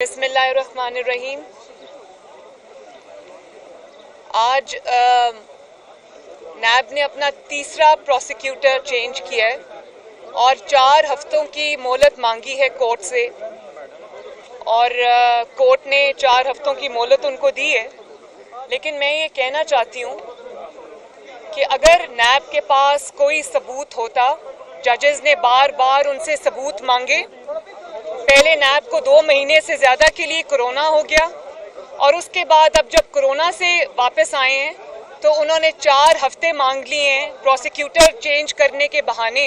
बिस्मिल्लाहिर्रहमानिर्रहीम। आज नैब ने अपना तीसरा प्रोसिक्यूटर चेंज किया है और 4 हफ्तों की मोहलत मांगी है कोर्ट से, और कोर्ट ने 4 हफ्तों की मोहलत उनको दी है। लेकिन मैं ये कहना चाहती हूँ कि अगर नैब के पास कोई सबूत होता, जजेस ने बार बार उनसे सबूत मांगे। पहले नैब को 2 महीने से ज़्यादा के लिए कोरोना हो गया, और उसके बाद अब जब कोरोना से वापस आए हैं तो उन्होंने 4 हफ्ते मांग लिए हैं प्रोसिक्यूटर चेंज करने के बहाने।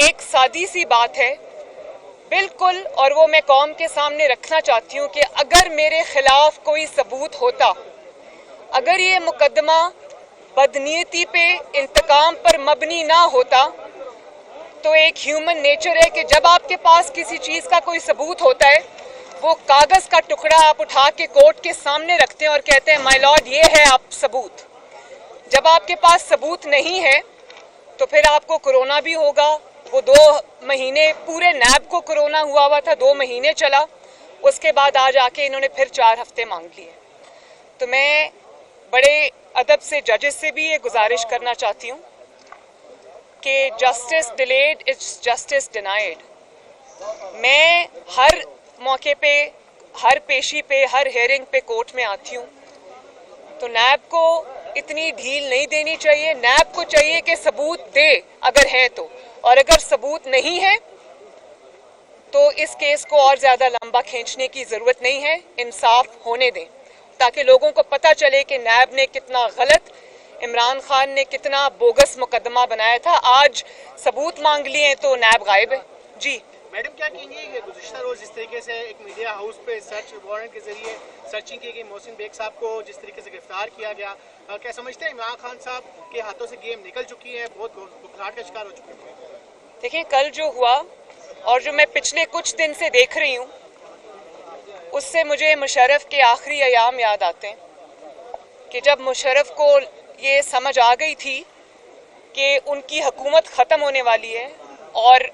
एक सादी सी बात है बिल्कुल, और वो मैं कौम के सामने रखना चाहती हूँ कि अगर मेरे खिलाफ कोई सबूत होता, अगर ये मुकदमा बदनीयती पे, इंतकाम पर मबनी ना होता, तो एक ह्यूमन नेचर है कि जब आपके पास किसी चीज़ का कोई सबूत होता है, वो कागज़ का टुकड़ा आप उठा के कोर्ट के सामने रखते हैं और कहते हैं माय लॉर्ड ये है आप सबूत। जब आपके पास सबूत नहीं है तो फिर आपको कोरोना भी होगा। वो 2 महीने पूरे नैब को कोरोना हुआ था, 2 महीने चला, उसके बाद आज आके इन्होंने फिर 4 हफ्ते मांग लिए। तो मैं बड़े अदब से जजेस से भी ये गुजारिश करना चाहती हूँ कि justice delayed is justice denied. मैं हर मौके पे, हर पेशी पे, हर हेयरिंग पे कोर्ट में आती हूँ, तो नैब को इतनी ढील नहीं देनी चाहिए। नैब को चाहिए कि सबूत दे अगर है तो, और अगर सबूत नहीं है तो इस केस को और ज़्यादा लंबा खींचने की ज़रूरत नहीं है। इंसाफ होने दें ताकि लोगों को पता चले कि नैब ने कितना गलत, इमरान खान ने कितना बोगस मुकदमा बनाया था। आज सबूत मांग लिए हैं तो नैब गायब है। जी मैडम, क्या कहेंगे गुज़िश्ता रोज़ जिस तरीके से एक मीडिया हाउस पे सर्च वारंट के जरिए सर्चिंग की गई, मोहसिन बेग साहब को जिस तरीके से गिरफ्तार किया गया, क्या समझते हैं इमरान खान साहब के हाथों से गेम निकल चुकी है, बहुत बुखलाहट का शिकार हो चुके हैं? देखिए, कल जो हुआ और जो मैं पिछले कुछ दिन से देख रही हूँ, उससे मुझे मुशर्रफ के आखिरी अयाम याद आते हैं कि जब मुशर्रफ को ये समझ आ गई थी कि उनकी हुकूमत ख़त्म होने वाली है और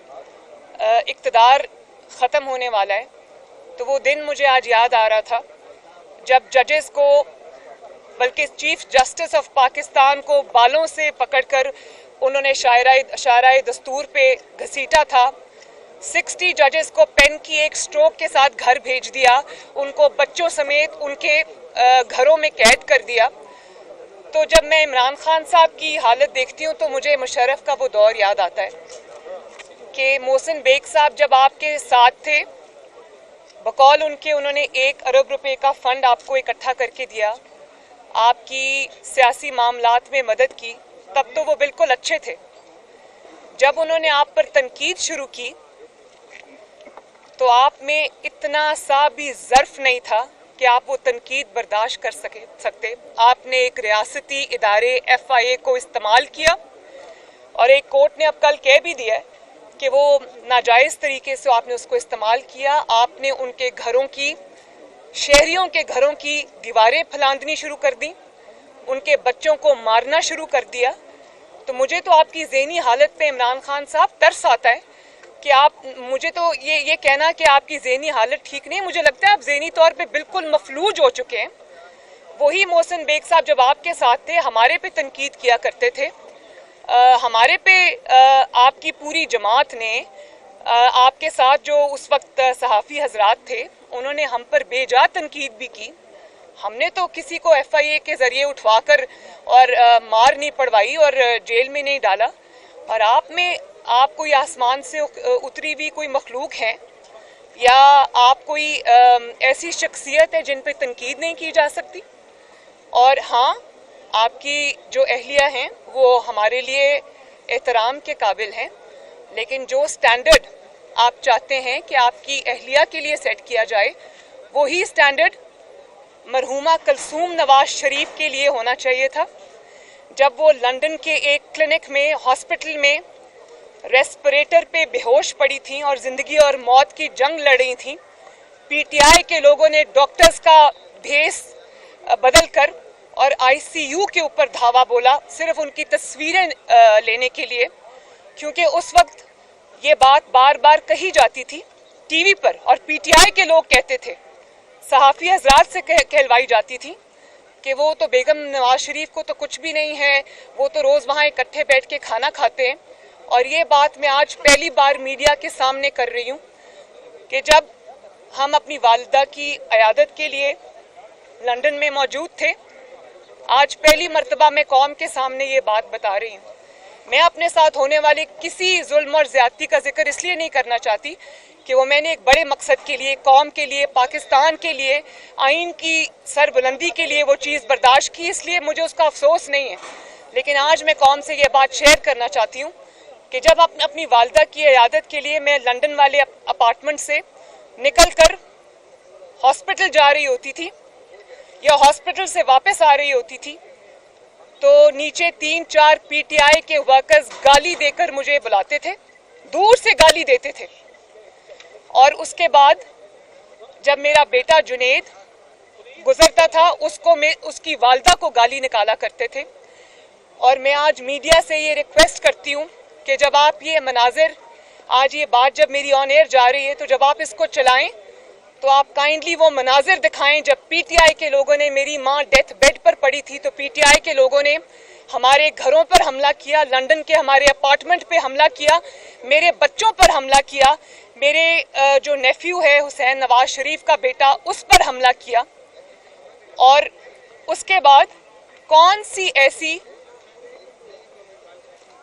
इक़्तिदार ख़त्म होने वाला है, तो वो दिन मुझे आज याद आ रहा था जब जजेस को, बल्कि चीफ जस्टिस ऑफ पाकिस्तान को बालों से पकड़कर उन्होंने शायराए दस्तूर पे घसीटा था। 60 जजेस को पेन की एक स्ट्रोक के साथ घर भेज दिया, उनको बच्चों समेत उनके घरों में कैद कर दिया। तो जब मैं इमरान खान साहब की हालत देखती हूँ तो मुझे मुशर्रफ का वो दौर याद आता है कि मोहसिन बेग साहब जब आपके साथ थे, बकौल उनके उन्होंने 1 अरब रुपए का फंड आपको इकट्ठा करके दिया, आपकी सियासी मामलात में मदद की, तब तो वो बिल्कुल अच्छे थे। जब उन्होंने आप पर तनकीद शुरू की तो आप में इतना सा भी ज़र्फ नहीं था कि आप वो तनकीद बर्दाश्त कर सकते। आपने एक रियासती इदारे FIA को इस्तेमाल किया, और एक कोर्ट ने अब कल कह भी दिया है कि वो नाजायज़ तरीके से आपने उसको इस्तेमाल किया। आपने उनके घरों की, शहरियों के घरों की दीवारें फलांदनी शुरू कर दी, उनके बच्चों को मारना शुरू कर दिया। तो मुझे तो आपकी ज़हनी हालत पे इमरान खान साहब तरस आता है कि आप, मुझे तो ये कहना कि आपकी ज़हनी हालत ठीक नहीं, मुझे लगता है आप ज़हनी तौर पे बिल्कुल मफलूज हो चुके हैं। वही मोहसिन बेग साहब जब आपके साथ थे, हमारे पे तनकीद किया करते थे, हमारे पे आपकी पूरी जमात ने, आपके साथ जो उस वक्त सहाफ़ी हजरात थे, उन्होंने हम पर बेजा तनकीद भी की। हमने तो किसी को FIA के ज़रिए उठवाकर और मार नहीं पड़वाई और जेल में नहीं डाला, और आप कोई आसमान से उतरी हुई कोई मखलूक हैं, या आप कोई ऐसी शख्सियत है जिन पे तनकीद नहीं की जा सकती। और हाँ, आपकी जो अहलिया हैं वो हमारे लिए एहतराम के काबिल हैं, लेकिन जो स्टैंडर्ड आप चाहते हैं कि आपकी अहलिया के लिए सेट किया जाए, वही स्टैंडर्ड मरहूमा कलसूम नवाज शरीफ के लिए होना चाहिए था। जब वो लंदन के एक क्लिनिक में, हॉस्पिटल में रेस्पिरेटर पे बेहोश पड़ी थी और ज़िंदगी और मौत की जंग लड़ रही थी, PTI के लोगों ने डॉक्टर्स का भेस बदल कर और ICU के ऊपर धावा बोला, सिर्फ उनकी तस्वीरें लेने के लिए, क्योंकि उस वक्त ये बात बार बार कही जाती थी टीवी पर और पीटीआई के लोग कहते थे, सहाफ़ी हजरात से कहलवाई जाती थी कि वो तो बेगम नवाज शरीफ को तो कुछ भी नहीं है, वो तो रोज़ वहाँ इकट्ठे बैठ के खाना खाते हैं। और ये बात मैं आज पहली बार मीडिया के सामने कर रही हूँ कि जब हम अपनी वालिदा की अयादत के लिए लंदन में मौजूद थे, आज पहली मर्तबा मैं कौम के सामने ये बात बता रही हूँ। मैं अपने साथ होने वाले किसी जुल्म और ज्यादती का जिक्र इसलिए नहीं करना चाहती कि वो मैंने एक बड़े मकसद के लिए, कौम के लिए, पाकिस्तान के लिए, आइन की सरबुलंदी के लिए वो चीज़ बर्दाश्त की, इसलिए मुझे उसका अफसोस नहीं है। लेकिन आज मैं कौम से ये बात शेयर करना चाहती हूँ कि जब अपनी वालिदा की इयादत के लिए मैं लंदन वाले अपार्टमेंट से निकल कर हॉस्पिटल जा रही होती थी या हॉस्पिटल से वापस आ रही होती थी, तो नीचे 3-4 पीटीआई के वर्कर्स गाली देकर मुझे बुलाते थे, दूर से गाली देते थे। और उसके बाद जब मेरा बेटा जुनेद गुजरता था, उसकी वालिदा को गाली निकाला करते थे। और मैं आज मीडिया से ये रिक्वेस्ट करती हूँ कि जब आप ये मनाजिर, आज ये बात जब मेरी ऑन एयर जा रही है, तो जब आप इसको चलाएं तो आप काइंडली वो मनाजिर दिखाएं जब पीटीआई के लोगों ने, मेरी माँ डेथ बेड पर पड़ी थी तो पीटीआई के लोगों ने हमारे घरों पर हमला किया, लंदन के हमारे अपार्टमेंट पे हमला किया, मेरे बच्चों पर हमला किया, मेरे जो नेफ्यू है हुसैन नवाज शरीफ का बेटा, उस पर हमला किया। और उसके बाद कौन सी ऐसी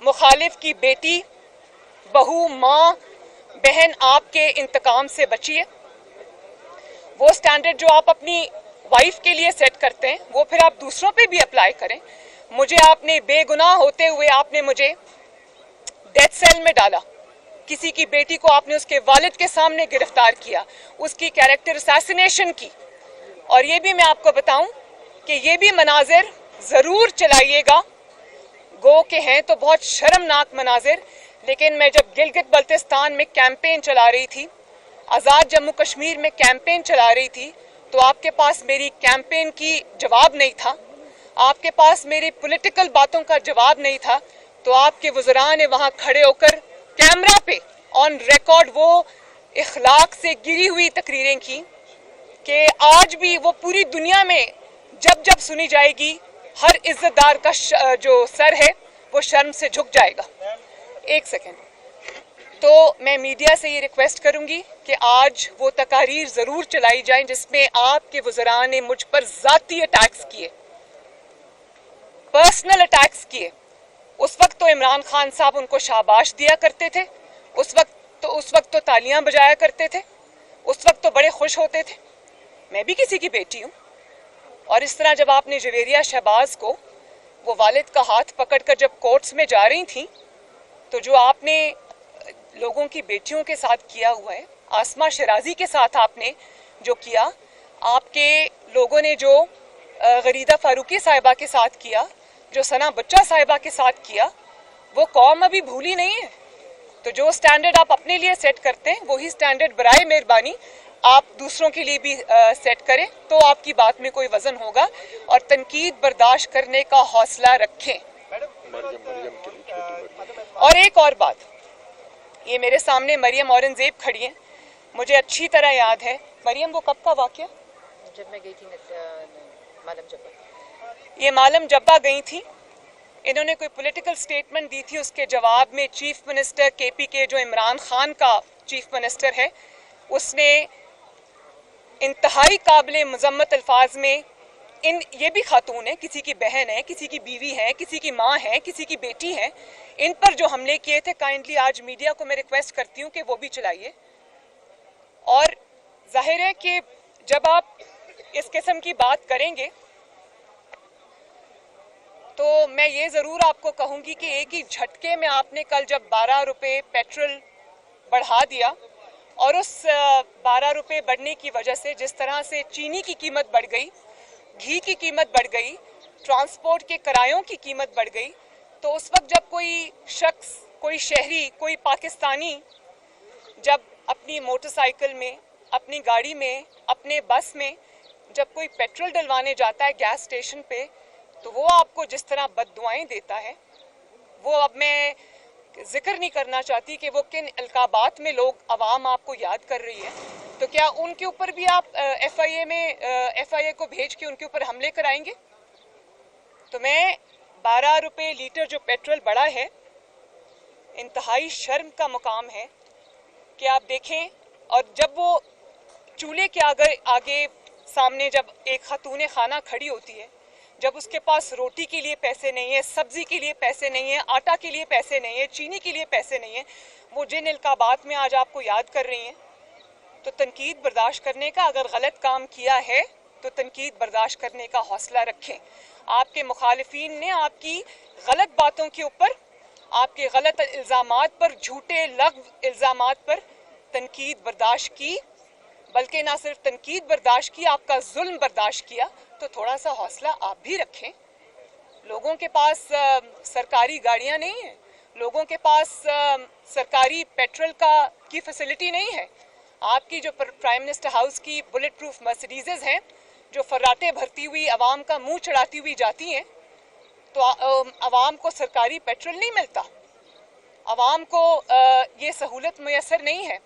मुखालिफ की बेटी, बहू, माँ, बहन आपके इंतकाम से बची है? वो स्टैंडर्ड जो आप अपनी वाइफ के लिए सेट करते हैं वो फिर आप दूसरों पे भी अप्लाई करें। मुझे आपने बेगुनाह होते हुए आपने मुझे डेथ सेल में डाला, किसी की बेटी को आपने उसके वालिद के सामने गिरफ्तार किया, उसकी कैरेक्टर असैसिनेशन की। और ये भी मैं आपको बताऊं कि ये भी मनाजिर ज़रूर चलाइएगा, गो के हैं तो बहुत शर्मनाक मनाजिर। लेकिन मैं जब गिलगित बल्तिस्तान में कैंपेन चला रही थी, आज़ाद जम्मू कश्मीर में कैंपेन चला रही थी, तो आपके पास मेरी कैंपेन की जवाब नहीं था, आपके पास मेरी पॉलिटिकल बातों का जवाब नहीं था। तो आपके वज़रा ने वहाँ खड़े होकर कैमरा पे ऑन रिकॉर्ड वो इखलाक से गिरी हुई तकरीरें की कि आज भी वो पूरी दुनिया में जब जब सुनी जाएगी, हर इज्जतदार का जो सर है वो शर्म से झुक जाएगा। एक सेकेंड। तो मैं मीडिया से ये रिक्वेस्ट करूंगी कि आज वो तकारीर ज़रूर चलाई जाएं जिसमें आपके वज़रा ने मुझ पर ज़ाती अटैक्स किए, पर्सनल अटैक्स किए। उस वक्त तो इमरान खान साहब उनको शाबाश दिया करते थे, उस वक्त तो तालियां बजाया करते थे, उस वक्त तो बड़े खुश होते थे। मैं भी किसी की बेटी हूँ। और इस तरह जब आपने जवेरिया शहबाज को वो वालिद का हाथ पकड़कर जब कोर्ट्स में जा रही थी, तो जो आपने लोगों की बेटियों के साथ किया हुआ है, आसमा शराजी के साथ आपने जो किया, आपके लोगों ने जो गरीदा फारूकी साहिबा के साथ किया, जो सना बच्चा साहिबा के साथ किया, वो कौम अभी भूली नहीं है। तो जो स्टैंडर्ड आप अपने लिए सेट करते हैं वही स्टैंडर्ड बराए मेहरबानी आप दूसरों के लिए भी सेट करें, तो आपकी बात में कोई वजन होगा। और तनकीद बर्दाश्त करने का हौसला रखें। और एक और बात, ये मेरे सामने मरियम औरंगजेब खड़ी हैं, मुझे अच्छी तरह याद है। मरियम, वो कब का वाक़या? जब मैं गई थी मालम जब्बा। ये मालम जब्बा गई थी, इन्होंने कोई पॉलिटिकल स्टेटमेंट दी थी, उसके जवाब में चीफ मिनिस्टर केपी के जो इमरान खान का चीफ मिनिस्टर है, उसने इंतहाई काबिल मजम्मत अल्फाज में, ये भी खातून है, किसी की बहन है, किसी की बीवी है, किसी की माँ है, किसी की बेटी है, इन पर जो हमले किए थे, काइंडली आज मीडिया को मैं रिक्वेस्ट करती हूँ कि वो भी चलाइए। और जाहिर है कि जब आप इस किस्म की बात करेंगे तो मैं ये ज़रूर आपको कहूँगी कि एक ही झटके में आपने कल जब 12 रुपये पेट्रोल बढ़ा दिया, और उस 12 रुपये बढ़ने की वजह से जिस तरह से चीनी की कीमत बढ़ गई, घी की कीमत बढ़ गई, ट्रांसपोर्ट के किरायों की कीमत बढ़ गई, तो उस वक्त जब कोई शख्स, कोई शहरी, कोई पाकिस्तानी जब अपनी मोटरसाइकिल में, अपनी गाड़ी में, अपने बस में जब कोई पेट्रोल डलवाने जाता है गैस स्टेशन पे, तो वो आपको जिस तरह बद्दुआएं देता है, वो अब मैं जिक्र नहीं करना चाहती कि वो किन अलकाबात में लोग अवाम आपको याद कर रही है, तो क्या उनके ऊपर भी आप FIA को भेज के उनके ऊपर हमले कराएंगे? तो मैं 12 रुपये लीटर जो पेट्रोल बढ़ा है, इंतहाई शर्म का मुकाम है कि आप देखें। और जब वो चूल्हे के आगे सामने जब एक खातून खाना खड़ी होती है, जब उसके पास रोटी के लिए पैसे नहीं है, सब्जी के लिए पैसे नहीं है, आटा के लिए पैसे नहीं है, चीनी के लिए पैसे नहीं है, वो जिन अलकाबात में आज आपको याद कर रही हैं, तो तनकीद बर्दाश्त करने का, अगर गलत काम किया है तो तनकीद बर्दाश्त करने का हौसला रखें। आपके मुखालिफिन ने आपकी गलत बातों के ऊपर, आपके गलत इल्ज़ामात पर, झूठे लग़्व इल्ज़ामात पर तनकीद बर्दाश्त की, बल्कि ना सिर्फ तनकीद बर्दाश्त की, आपका जुल्म बर्दाश्त किया। तो थोड़ा सा हौसला आप भी रखें। लोगों के पास सरकारी गाड़ियां नहीं हैं, लोगों के पास सरकारी पेट्रोल की फैसिलिटी नहीं है। आपकी जो प्राइम मिनिस्टर हाउस की बुलेट प्रूफ मर्सिडीज़ हैं, जो फर्राटे भरती हुई आवाम का मुंह चढ़ाती हुई जाती हैं, तो आवाम को सरकारी पेट्रोल नहीं मिलता, आवाम को ये सहूलत मैसर नहीं है।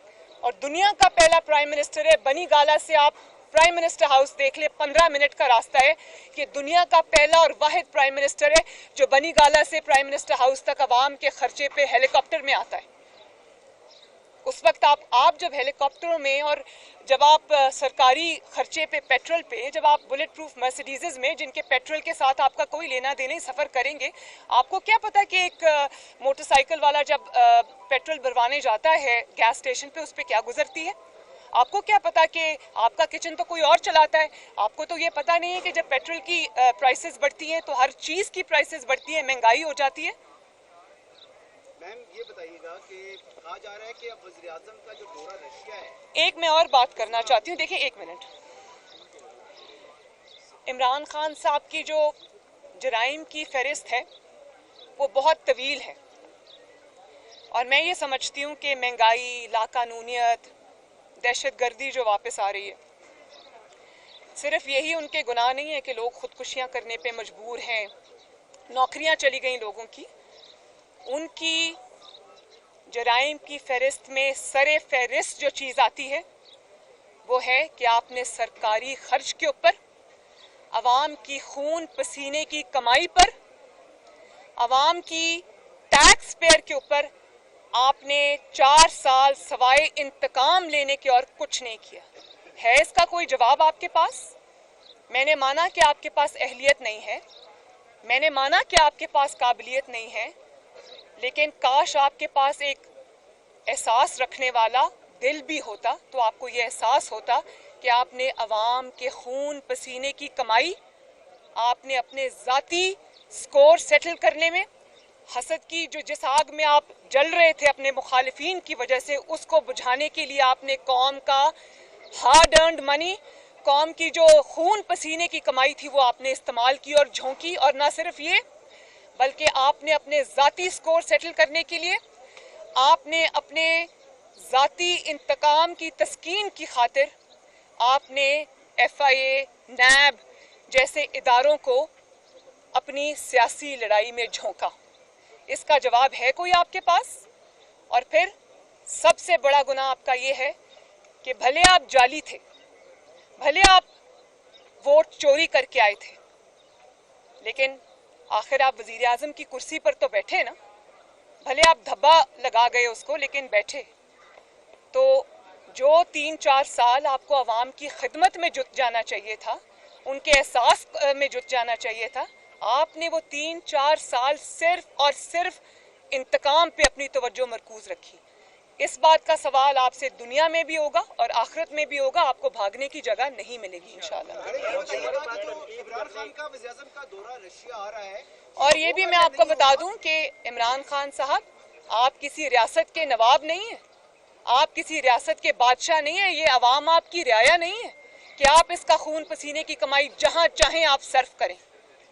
और दुनिया का पहला प्राइम मिनिस्टर है, बनी गाला से आप प्राइम मिनिस्टर हाउस देख ले, 15 मिनट का रास्ता है कि दुनिया का पहला और वाहिद प्राइम मिनिस्टर है जो बनी गाला से प्राइम मिनिस्टर हाउस तक आवाम के खर्चे पे हेलीकॉप्टर में आता है। उस वक्त आप जब हेलीकॉप्टरों में, और जब आप सरकारी खर्चे पे पेट्रोल पे, जब आप बुलेट प्रूफ मर्सिडीज़ में, जिनके पेट्रोल के साथ आपका कोई लेना देना ही सफ़र करेंगे, आपको क्या पता कि एक मोटरसाइकिल वाला जब पेट्रोल भरवाने जाता है गैस स्टेशन पे, उस पर क्या गुजरती है? आपको क्या पता कि आपका किचन तो कोई और चलाता है? आपको तो ये पता नहीं है कि जब पेट्रोल की प्राइसेस बढ़ती हैं तो हर चीज़ की प्राइसेस बढ़ती है, महंगाई हो जाती है। मैम ये बताइएगा कि कहा जा रहा है कि अब वज़ीर आज़म का जो दौरा रशिया है। एक मैं और बात करना चाहती हूँ, देखिए एक मिनट। इमरान खान साहब की जो जराइम की फहरिस्त है वो बहुत तवील है, और मैं ये समझती हूँ कि महंगाई, लाकानूनियत, दहशत गर्दी जो वापस आ रही है, सिर्फ यही उनके गुनाह नहीं है कि लोग खुदकुशियाँ करने पे मजबूर हैं, नौकरियाँ चली गई लोगों की। उनकी जराइम की फहरिस्त में सरे फहरिस्त जो चीज़ आती है वो है कि आपने सरकारी खर्च के ऊपर, आवाम की खून पसीने की कमाई पर, आवाम की टैक्स पेयर के ऊपर आपने 4 साल सवाए इंतकाम लेने के और कुछ नहीं किया है। इसका कोई जवाब आपके पास? मैंने माना कि आपके पास अहलियत नहीं है, मैंने माना कि आपके पास काबिलियत नहीं है, लेकिन काश आपके पास एक एहसास रखने वाला दिल भी होता, तो आपको ये एहसास होता कि आपने अवाम के खून पसीने की कमाई, आपने अपने ज़ाती स्कोर सेटल करने में, हसद की जिस आग में आप जल रहे थे अपने मुखालिफिन की वजह से, उसको बुझाने के लिए आपने कौम का हार्ड अर्न्ड मनी, कौम की जो खून पसीने की कमाई थी वो आपने इस्तेमाल की और झोंकी। और ना सिर्फ ये, बल्कि आपने अपने ज़ाती स्कोर सेटल करने के लिए, आपने अपने ज़ाती इंतकाम की तस्कीन की खातिर आपने FIA, NAB जैसे इदारों को अपनी सियासी लड़ाई में झोंका। इसका जवाब है कोई आपके पास? और फिर सबसे बड़ा गुनाह आपका ये है कि भले आप जाली थे, भले आप वोट चोरी करके आए थे, लेकिन आखिर आप वजीर आज़म की कुर्सी पर तो बैठे ना। भले आप धब्बा लगा गए उसको, लेकिन बैठे। तो जो 3-4 साल आपको आवाम की खिदमत में जुट जाना चाहिए था, उनके एहसास में जुट जाना चाहिए था, आपने वो 3-4 साल सिर्फ और सिर्फ इंतकाम पे अपनी तवज्जो मरकूज रखी। इस बात का सवाल आपसे दुनिया में भी होगा और आखिरत में भी होगा, आपको भागने की जगह नहीं मिलेगी इंशाअल्लाह। और ये भी मैं आपको बता दूं कि इमरान खान साहब, आप किसी रियासत के नवाब नहीं हैं, आप किसी रियासत के बादशाह नहीं हैं, ये अवाम आपकी रियाया नहीं है कि आप इसका खून पसीने की कमाई जहां चाहें आप सर्फ करें।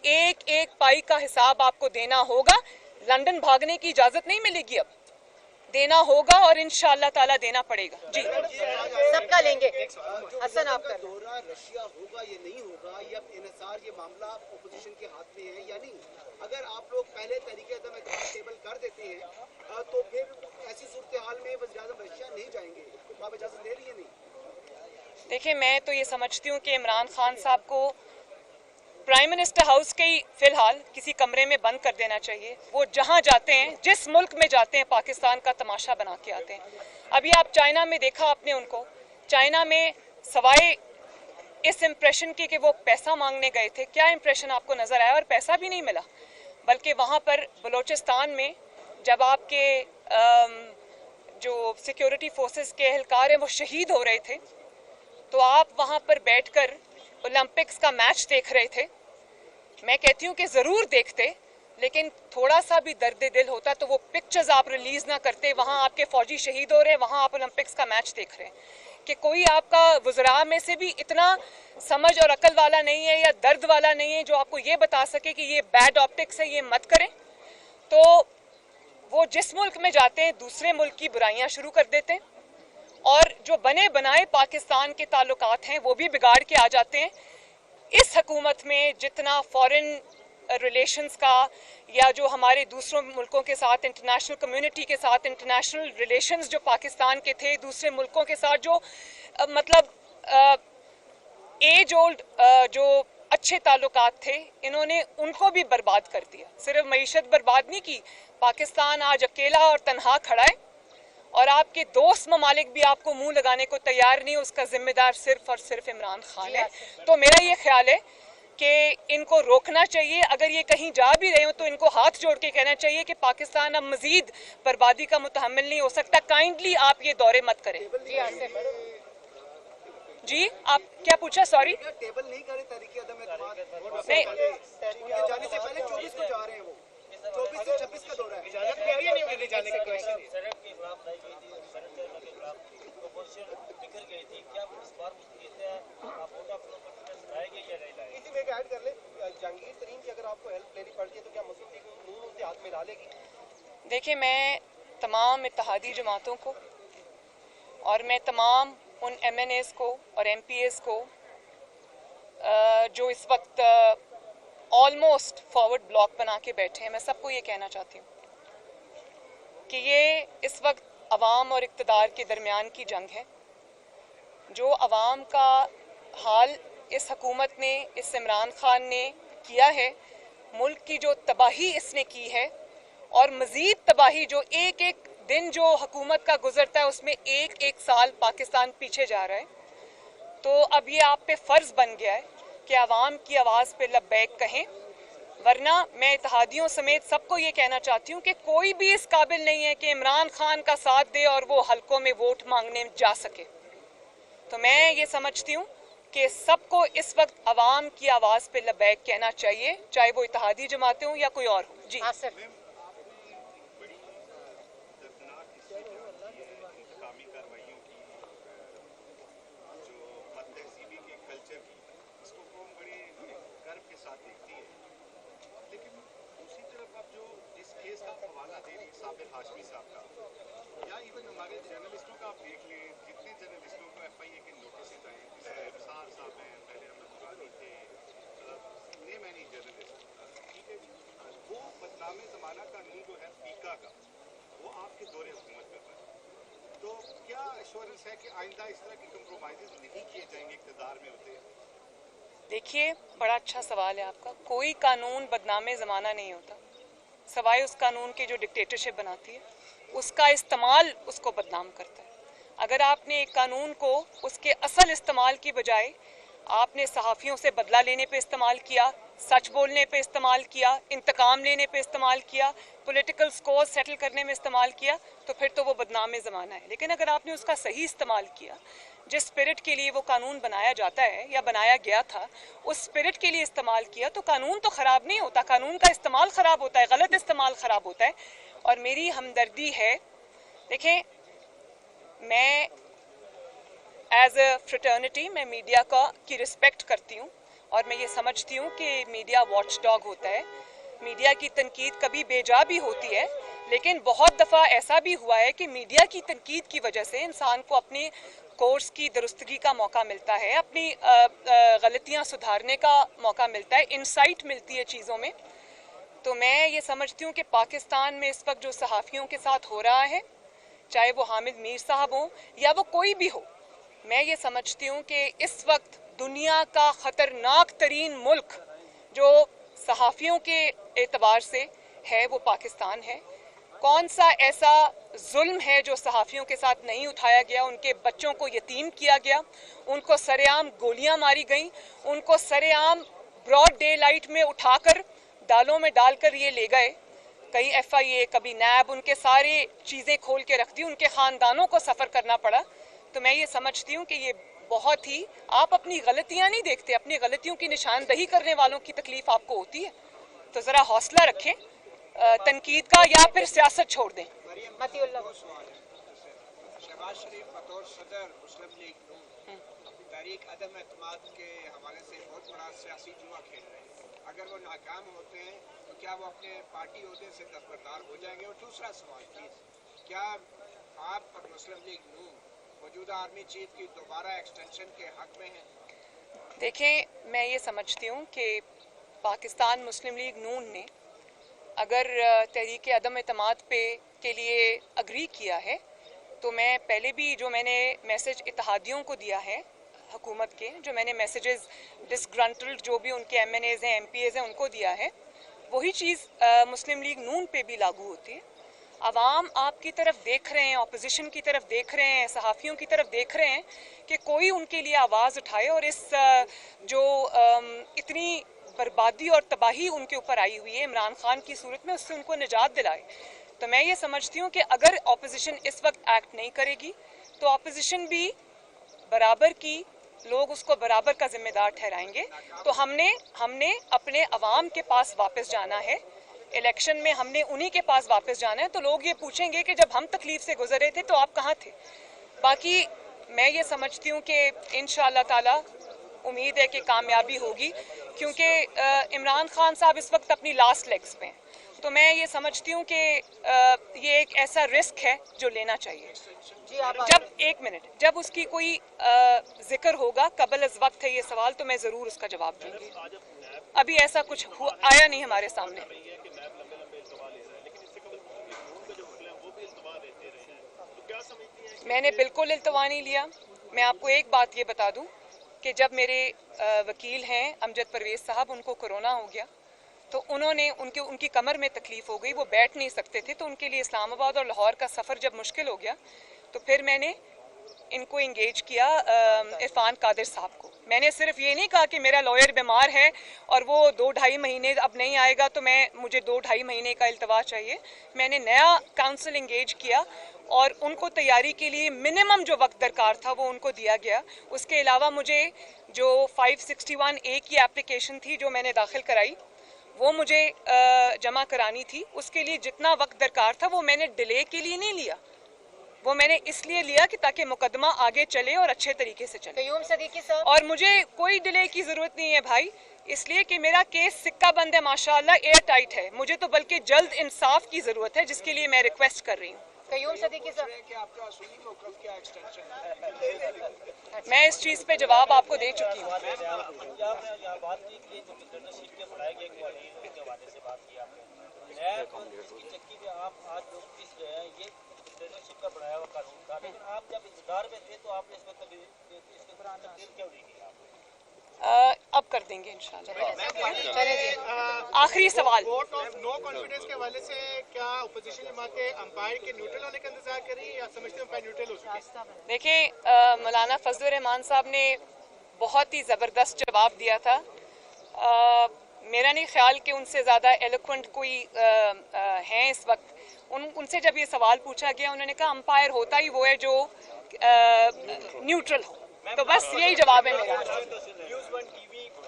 एक एक पाई का हिसाब आपको देना होगा। लंदन भागने की इजाजत नहीं मिलेगी अब। देना होगा और इंशाअल्लाह ताला देना पड़ेगा। जी सबका लेंगे। हसन आप कर दौरा रशिया होगा या नहीं होगा, या इन्हिसार ये मामला अपोजिशन के हाथ में है या नहीं? अगर आप लोग पहले तरीके से टेबल कर देते हैं तो फिर ऐसी सूरत हाल में वज़ीर-ए-आज़म रशिया नहीं जाएंगे, तो आप इजाजत ले रही है नहीं? देखिए, मैं तो ये समझती हूँ कि इमरान खान साहब को प्राइम मिनिस्टर हाउस के ही फिलहाल किसी कमरे में बंद कर देना चाहिए। वो जहाँ जाते हैं, जिस मुल्क में जाते हैं, पाकिस्तान का तमाशा बना के आते हैं। अभी आप चाइना में देखा आपने उनको, चाइना में सवाए इस इम्प्रेशन की कि वो पैसा मांगने गए थे, क्या इम्प्रेशन आपको नज़र आया? और पैसा भी नहीं मिला, बल्कि वहाँ पर बलोचिस्तान में जब आपके जो सिक्योरिटी फोर्सेस के एहलकार हैं वो शहीद हो रहे थे, तो आप वहाँ पर बैठकर ओलंपिक्स का मैच देख रहे थे। मैं कहती हूँ कि ज़रूर देखते, लेकिन थोड़ा सा भी दर्द दिल होता तो वो पिक्चर्स आप रिलीज़ ना करते। वहाँ आपके फ़ौजी शहीद हो रहे हैं, वहाँ आप ओलंपिक्स का मैच देख रहे हैं। कि कोई आपका वज़रा में से भी इतना समझ और अकल वाला नहीं है या दर्द वाला नहीं है जो आपको ये बता सके कि ये बैड ऑप्टिक्स है, ये मत करें। तो वो जिस मुल्क में जाते हैं दूसरे मुल्क की बुराइयाँ शुरू कर देते हैं, और जो बने बनाए पाकिस्तान के ताल्लुकात हैं वो भी बिगाड़ के आ जाते हैं। इस हुकूमत में जितना फॉरेन रिलेशंस का या जो हमारे दूसरों मुल्कों के साथ, इंटरनेशनल कम्युनिटी के साथ इंटरनेशनल रिलेशंस जो पाकिस्तान के थे दूसरे मुल्कों के साथ, जो मतलब एज ओल्ड जो अच्छे ताल्लुकात थे, इन्होंने उनको भी बर्बाद कर दिया। सिर्फ मईशत बर्बाद नहीं की, पाकिस्तान आज अकेला और तनहा खड़ा है और आपके दोस्त ममालिक भी आपको मुंह लगाने को तैयार नहीं, उसका जिम्मेदार सिर्फ और सिर्फ इमरान खान है। तो मेरा ये ख्याल है कि इनको रोकना चाहिए। अगर ये कहीं जा भी रहे हो तो इनको हाथ जोड़ के कहना चाहिए कि पाकिस्तान अब मजीद बर्बादी का मुतहम्मिल नहीं हो सकता, काइंडली आप ये दौरे मत करें। जी आप क्या पूछा? सॉरी, टेबल नहीं करे तरीके अदम एतमाद नहीं, उनके जाने से पहले 24 को जा रहे हैं, वो 24 से 26 का दौरा है। इजाजत मिली है नहीं मिली जाने की? इसी में ऐड कर ले जहांगीर तरीन की, अगर आपको हेल्प लेनी पड़ती है तो क्या मुस्लिम लीग नून उनके हाथ में ला लेगी? देखिए, मैं तमाम इत्तेहादी जमातों को और मैं तमाम उन MNAs को और MPAs को जो इस वक्त ऑलमोस्ट फॉरवर्ड ब्लॉक बना के बैठे हैं, मैं सबको ये कहना चाहती हूँ कि ये इस वक्त अवाम और इक़्तिदार के दरमियान की जंग है। जो अवाम का हाल इस हुकूमत ने, इस इमरान खान ने किया है, मुल्क की जो तबाही इसने की है और मज़ीद तबाही जो एक एक दिन जो हुकूमत का गुजरता है उसमें एक एक साल पाकिस्तान पीछे जा रहा है। तो अब ये आप पे फ़र्ज़ बन गया है कि आवाम की आवाज़ पे लब्बैक कहें, वरना मैं इत्तेहादियों समेत सबको ये कहना चाहती हूँ कि कोई भी इस काबिल नहीं है कि इमरान खान का साथ दे और वो हलकों में वोट मांगने जा सके। तो मैं ये समझती हूँ कि सबको इस वक्त आवाम की आवाज़ पे लब्बैक कहना चाहिए, चाहे वो इत्तेहादी जमातें हों या कोई और हो। जी हाशमी साहब का या इवन हमारे जर्नलिस्टों का आप देख लें, जितने जर्नलिस्टों को FIA के नोटिस आए, सार साहब हैं, पहले अहमद बुखारी थे, ने मैंने जर्नलिस्ट, ठीक है, वो बदनामे ज़माना कानून जो है फीका का, वो आपके दौरे हुकूमत में बना। तो क्या एश्योरेंस है कि आइंदा इस तरह के कंप्रोमाइज़ नहीं किए जाएंगे इक़्तिदार में होते हैं? देखिए, बड़ा अच्छा सवाल है आपका। कोई कानून बदनामे ज़माना नहीं होता, सवाए उस कानून की जो डिक्टेटरशिप बनाती है, उसका इस्तेमाल उसको बदनाम करता है। अगर आपने एक कानून को उसके असल इस्तेमाल की बजाय आपने सहाफ़ियों से बदला लेने पे इस्तेमाल किया, सच बोलने पे इस्तेमाल किया, इंतकाम लेने पे इस्तेमाल किया, पॉलिटिकल स्कोर सेटल करने में इस्तेमाल किया, तो फिर तो वो बदनाम ज़माना है। लेकिन अगर आपने उसका सही इस्तेमाल किया, जिस स्पिरिट के लिए वो कानून बनाया जाता है या बनाया गया था, उस स्पिरिट के लिए इस्तेमाल किया, तो कानून तो ख़राब नहीं होता, कानून का इस्तेमाल ख़राब होता है, गलत इस्तेमाल ख़राब होता है। और मेरी हमदर्दी है, देखें, मैं एज अ फ्रेटर्निटी मैं मीडिया की रिस्पेक्ट करती हूँ और मैं ये समझती हूँ कि मीडिया वॉच डॉग होता है, मीडिया की तनकीद कभी बेजा भी होती है, लेकिन बहुत दफ़ा ऐसा भी हुआ है कि मीडिया की तनकीद की वजह से इंसान को अपनी कोर्स की दुरुस्तगी का मौका मिलता है, अपनी गलतियां सुधारने का मौका मिलता है, इंसाइट मिलती है चीज़ों में। तो मैं ये समझती हूँ कि पाकिस्तान में इस वक्त जो सहाफ़ियों के साथ हो रहा है, चाहे वो हामिद मीर साहब हों या वो कोई भी हो, मैं ये समझती हूँ कि इस वक्त दुनिया का ख़तरनाक तरीन मुल्क जो सहाफ़ियों के एतबार से है वो पाकिस्तान है। कौन सा ऐसा जुल्म है जो सहाफ़ियों के साथ नहीं उठाया गया? उनके बच्चों को यतीम किया गया, उनको सरेआम गोलियां मारी गईं, उनको सरेआम ब्रॉड डे लाइट में उठाकर डालों में डालकर ये ले गए। कई FIA, कभी नैब, उनके सारी चीज़ें खोल के रख दी, उनके ख़ानदानों को सफ़र करना पड़ा। तो मैं ये समझती हूँ कि ये बहुत ही, आप अपनी गलतियाँ नहीं देखते, अपनी गलतियों की निशानदही करने वालों की तकलीफ़ आपको होती है। तो ज़रा हौसला रखें तनकीद का, या फिर सियासत छोड़ दें। मतीउल्लाह शहबाज शरीफ बतौर सदर मुस्लिम लीग नून तहरीक अदम एतमाद के हवाले से बहुत बड़ा सियासी जुआ खेल रहे हैं। अगर वो नाकाम होते हैं तो क्या वो अपने पार्टी ओहदे से दस्तबरदार हो जाएंगे? और दूसरा सवाल प्लीज, क्या आप और मुस्लिम लीग नून मौजूदा आर्मी चीफ की दोबारा एक्सटेंशन के हक में हैं? देखें, मैं ये समझती हूँ कि पाकिस्तान मुस्लिम लीग नून ने अगर तहरीक अदम एतमाद पे के लिए अग्री किया है, तो मैं पहले भी जो मैंने मैसेज इत्तेहादियों को दिया है हुकूमत के, जो मैंने मैसेजेस डिसग्रंटल्ड जो भी उनके MNAs हैं, MPAs हैं, उनको दिया है, वही चीज़ मुस्लिम लीग नून पे भी लागू होती है। अवाम आपकी तरफ देख रहे हैं, अपोजिशन की तरफ देख रहे हैं, सहाफ़ियों की तरफ देख रहे हैं कि कोई उनके लिए आवाज़ उठाए और इस जो इतनी बर्बादी और तबाही उनके ऊपर आई हुई है इमरान खान की सूरत में, उससे उनको निजात दिलाए। तो मैं ये समझती हूँ कि अगर अपोजिशन इस वक्त एक्ट नहीं करेगी तो अपोजिशन भी बराबर की, लोग उसको बराबर का जिम्मेदार ठहराएंगे। तो हमने अपने अवाम के पास वापस जाना है, इलेक्शन में हमने उन्हीं के पास वापस जाना है। तो लोग ये पूछेंगे कि जब हम तकलीफ से गुजरे थे तो आप कहाँ थे? बाकी मैं ये समझती हूँ कि इंशाअल्लाह ताला उम्मीद है कि कामयाबी होगी, क्योंकि इमरान खान साहब इस वक्त अपनी लास्ट लेग्स पे हैं। तो मैं ये समझती हूँ कि ये एक ऐसा रिस्क है जो लेना चाहिए। जी आप जब एक मिनट, जब उसकी कोई जिक्र होगा, कबल अज वक्त है ये सवाल, तो मैं ज़रूर उसका जवाब दूंगी। अभी ऐसा कुछ आया नहीं हमारे सामने। मैंने बिल्कुल इल्तवा नहीं लिया। मैं आपको एक बात ये बता दूं कि जब मेरे वकील हैं अमजद परवेज़ साहब, उनको कोरोना हो गया तो उन्होंने उनकी कमर में तकलीफ़ हो गई, वो बैठ नहीं सकते थे, तो उनके लिए इस्लामाबाद और लाहौर का सफ़र जब मुश्किल हो गया तो फिर मैंने इनको इंगेज किया, इरफान कादिर साहब को। मैंने सिर्फ ये नहीं कहा कि मेरा लॉयर बीमार है और वो 2-2.5 महीने अब नहीं आएगा तो मुझे 2-2.5 महीने का इल्तवा चाहिए। मैंने नया काउंसिल इंगेज किया और उनको तैयारी के लिए मिनिमम जो वक्त दरकार था वो उनको दिया गया। उसके अलावा मुझे जो 561A की एप्लीकेशन थी जो मैंने दाखिल कराई, वो मुझे जमा करानी थी, उसके लिए जितना वक्त दरकार था वो मैंने डिले के लिए नहीं लिया, वो मैंने इसलिए लिया कि ताकि मुकदमा आगे चले और अच्छे तरीके से चले। कयूम सदीकी साहब, और मुझे कोई डिले की ज़रूरत नहीं है भाई, इसलिए कि मेरा केस सिक्का बंद है माशाल्लाह, एयर टाइट है। मुझे तो बल्कि जल्द इंसाफ की ज़रूरत है, जिसके लिए मैं रिक्वेस्ट कर रही हूँ। कयूम सदीकी साहब, कि आपका सुन्नी मौक़िफ़ क्या एक्सटेंशन है? मैं इस चीज़ पे जवाब आपको दे चुकी हूँ। का बनाया हुआ कानून था, लेकिन आप जब इंतजार में थे तो आपने इसमें तब्दील क्यों नहीं की? अब कर देंगे इंशाल्लाह। आखिरी सवाल, वोट ऑफ नो कॉन्फिडेंस के हवाले से क्या अपोजिशन जमातें अंपायर के न्यूट्रल होने का इंतजार कर रही है या समझते हैं अंपायर न्यूट्रल हो चुके हैं? देखिए, मौलाना फजल रहमान साहब ने बहुत ही ज़बरदस्त जवाब दिया था। मेरा नहीं ख्याल कि उनसे ज़्यादा एलोक्वेंट कोई हैं इस वक्त। उनसे जब ये सवाल पूछा गया, उन्होंने कहा अंपायर होता ही वो है जो न्यूट्रल हो। तो बस यही जवाब है मेरा। न्यूज़ 1 टीवी को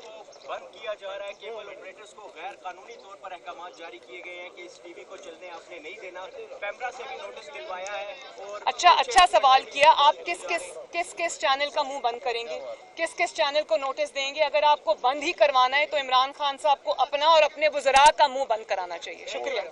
बंद किया जा रहा है, केबल ऑपरेटर्स को गैर कानूनी तौर पर अहकाम जारी किए गए हैं कि इस टीवी को चलने आपने नहीं देना, पैमरा से भी नोटिस दिलवाया है। और अच्छा सवाल किया। आप किस चैनल का मुंह बंद करेंगे, किस चैनल को नोटिस देंगे? अगर आपको बंद ही करवाना है तो इमरान खान साहब को अपना और अपने वज़रा का मुंह बंद कराना चाहिए। शुक्रिया।